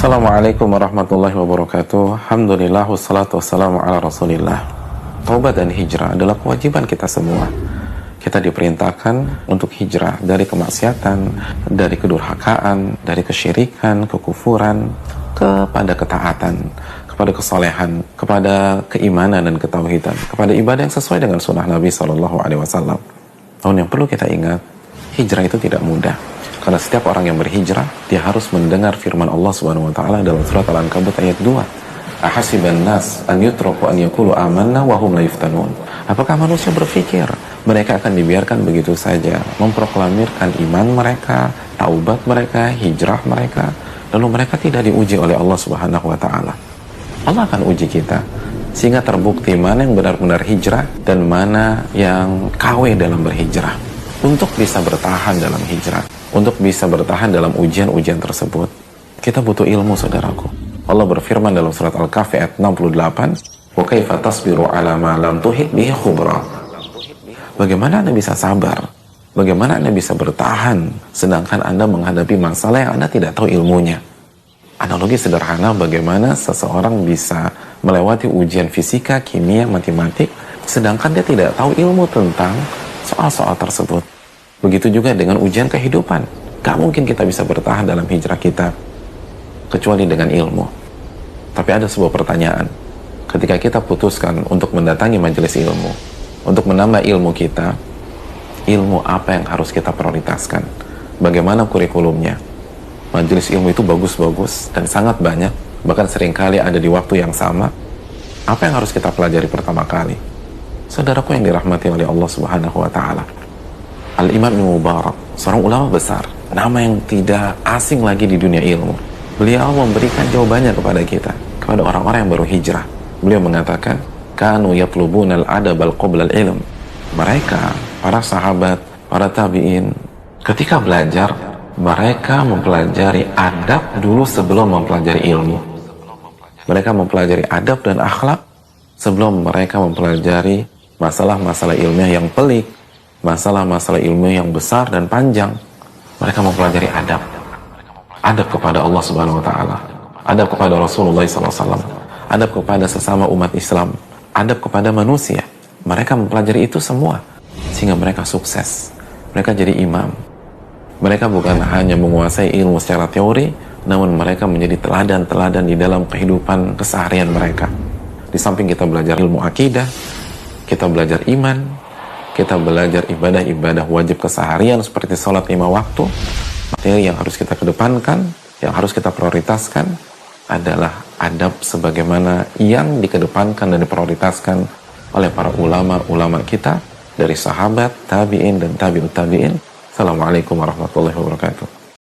Assalamualaikum warahmatullahi wabarakatuh. Alhamdulillah, wassalatu wassalamu ala rasulillah. Taubat dan hijrah adalah kewajiban kita semua. Kita diperintahkan untuk hijrah dari kemaksiatan, dari kedurhakaan, dari kesyirikan, kekufuran, kepada ketaatan, kepada kesolehan, kepada keimanan dan ketauhidan, kepada ibadah yang sesuai dengan sunnah Nabi SAW. Namun yang perlu kita ingat, hijrah itu tidak mudah. Karena setiap orang yang berhijrah, dia harus mendengar firman Allah Subhanahu wa taala dalam surat Al-Ankabut ayat 2. Ahasiban nas an yutraku an yaqulu amanna wa hum la yuftanun. Apakah manusia berpikir mereka akan dibiarkan begitu saja memproklamirkan iman mereka, taubat mereka, hijrah mereka, lalu mereka tidak diuji oleh Allah Subhanahu wa taala? Allah akan uji kita sehingga terbukti mana yang benar-benar hijrah dan mana yang KW dalam berhijrah. Untuk bisa bertahan dalam hijrah, untuk bisa bertahan dalam ujian-ujian tersebut, kita butuh ilmu, saudaraku. Allah berfirman dalam surat Al-Kahfi ayat 68, "Wa kaifa tasbiru 'ala ma lam tuhit bihi khubra." Bagaimana Anda bisa sabar? Bagaimana Anda bisa bertahan sedangkan Anda menghadapi masalah yang Anda tidak tahu ilmunya? Analogi sederhana, bagaimana seseorang bisa melewati ujian fisika, kimia, matematik sedangkan dia tidak tahu ilmu tentang soal-soal tersebut. Begitu juga dengan ujian kehidupan. Gak mungkin kita bisa bertahan dalam hijrah kita kecuali dengan ilmu. Tapi ada sebuah pertanyaan. Ketika kita putuskan untuk mendatangi majelis ilmu, untuk menambah ilmu kita, ilmu apa yang harus kita prioritaskan? Bagaimana kurikulumnya? Majelis ilmu itu bagus-bagus dan sangat banyak, bahkan seringkali ada di waktu yang sama. Apa yang harus kita pelajari pertama kali? Saudaraku yang dirahmati oleh Allah Subhanahu wa taala, Al-Imam Ibnu Mubarak, seorang ulama besar, nama yang tidak asing lagi di dunia ilmu. Beliau memberikan jawabannya kepada kita, kepada orang-orang yang baru hijrah. Beliau mengatakan, "Kanu yatlubuna al-adab al-qabla al-ilm." Mereka, para sahabat, para tabi'in, ketika belajar, mereka mempelajari adab dulu sebelum mempelajari ilmu. Mereka mempelajari adab dan akhlak sebelum mereka mempelajari masalah-masalah ilmiah yang pelik, masalah-masalah ilmiah yang besar dan panjang. Mereka mempelajari adab. Adab kepada Allah Subhanahu wa taala, adab kepada Rasulullah SAW, adab kepada sesama umat Islam, adab kepada manusia. Mereka mempelajari itu semua sehingga mereka sukses. Mereka jadi imam. Mereka bukan hanya menguasai ilmu secara teori, namun mereka menjadi teladan-teladan di dalam kehidupan keseharian mereka. Di samping kita belajar ilmu akidah, kita belajar iman, kita belajar ibadah-ibadah wajib keseharian seperti sholat 5 waktu. Materi yang harus kita kedepankan, yang harus kita prioritaskan adalah adab sebagaimana yang dikedepankan dan diprioritaskan oleh para ulama-ulama kita dari sahabat, tabi'in, dan tabi'ut tabi'in. Assalamualaikum warahmatullahi wabarakatuh.